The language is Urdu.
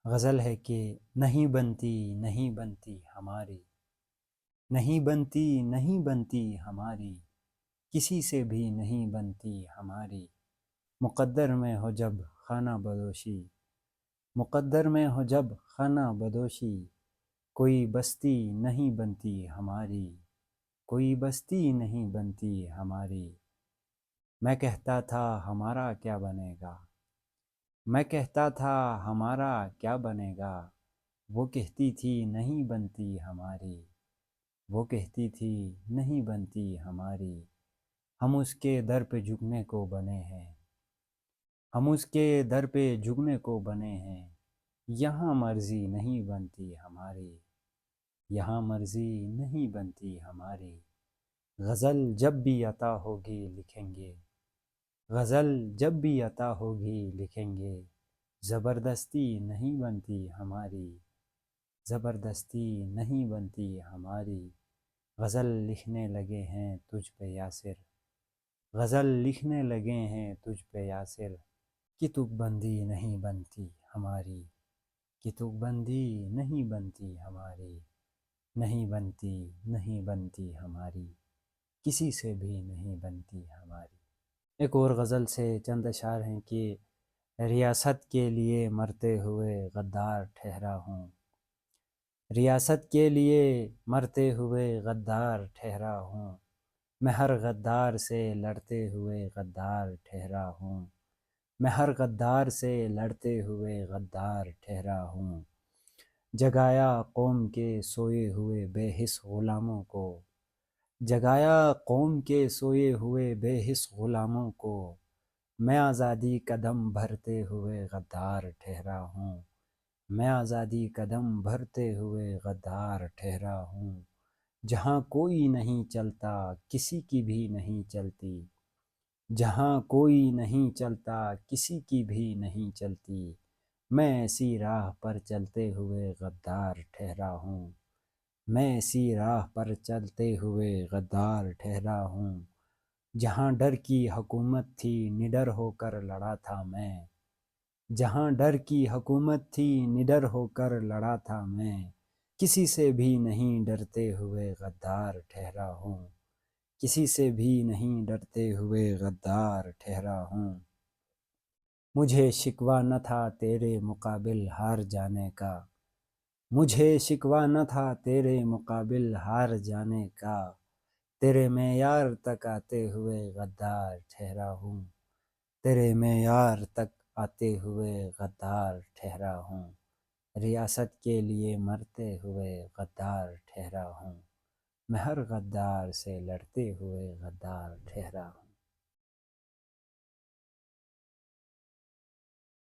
غزل ہے کہ نہیں بنتی نہیں بنتی ہماری، نہیں بنتی نہیں بنتی ہماری، کسی سے بھی نہیں بنتی ہماری۔ مقدر میں ہو جب خانہ بدوشی، مقدر میں ہو جب خانہ بدوشی، کوئی بستی نہیں بنتی ہماری، کوئی بستی نہیں بنتی ہماری۔ میں کہتا تھا ہمارا کیا بنے گا، میں کہتا تھا ہمارا کیا بنے گا، وہ کہتی تھی نہیں بنتی ہماری، وہ کہتی تھی نہیں بنتی ہماری۔ ہم اس کے در پہ جھکنے کو بنے ہیں، ہم اس کے در پہ جھکنے کو بنے ہیں، یہاں مرضی نہیں بنتی ہماری، یہاں مرضی نہیں بنتی ہماری۔ غزل جب بھی عطا ہوگی لکھیں گے، غزل جب بھی عطا ہوگی لکھیں گے، زبردستی نہیں بنتی ہماری، زبردستی نہیں بنتی ہماری۔ غزل لکھنے لگے ہیں تجھ پہ یاسر، غزل لکھنے لگے ہیں تجھ پہ یاسر، کہ تک بندی نہیں بنتی ہماری، کہ تک بندی نہیں بنتی ہماری، نہیں بنتی نہیں بنتی ہماری، کسی سے بھی نہیں بنتی ہماری۔ ایک اور غزل سے چند اشعار ہیں کہ ریاست کے لیے مرتے ہوئے غدار ٹھہرا ہوں، ریاست کے لیے مرتے ہوئے غدار ٹھہرا ہوں، میں ہر غدار سے لڑتے ہوئے غدار ٹھہرا ہوں، میں ہر غدار سے لڑتے ہوئے غدار ٹھہرا ہوں۔ جگایا قوم کے سوئے ہوئے بے حس غلاموں کو، جگایا قوم کے سوئے ہوئے بے حس غلاموں کو، میں آزادی قدم بھرتے ہوئے غدار ٹھہرا ہوں، میں آزادی قدم بھرتے ہوئے غدار ٹھہرا ہوں۔ جہاں کوئی نہیں چلتا کسی کی بھی نہیں چلتی، جہاں کوئی نہیں چلتا کسی کی بھی نہیں چلتی، میں ایسی راہ پر چلتے ہوئے غدار ٹھہرا ہوں، میں ایسی راہ پر چلتے ہوئے غدار ٹھہرا ہوں۔ جہاں ڈر کی حکومت تھی نڈر ہو کر لڑا تھا میں، جہاں ڈر کی حکومت تھی نڈر ہو کر لڑا تھا میں، کسی سے بھی نہیں ڈرتے ہوئے غدار ٹھہرا ہوں، کسی سے بھی نہیں ڈرتے ہوئے غدار ٹھہرا ہوں۔ مجھے شکوہ نہ تھا تیرے مقابل ہار جانے کا، مجھے شکوہ نہ تھا تیرے مقابل ہار جانے کا، تیرے معیار تک آتے ہوئے غدار ٹھہرا ہوں، تیرے معیار تک آتے ہوئے غدار ٹھہرا ہوں۔ ریاست کے لیے مرتے ہوئے غدار ٹھہرا ہوں، میں ہر غدار سے لڑتے ہوئے غدار ٹھہرا ہوں۔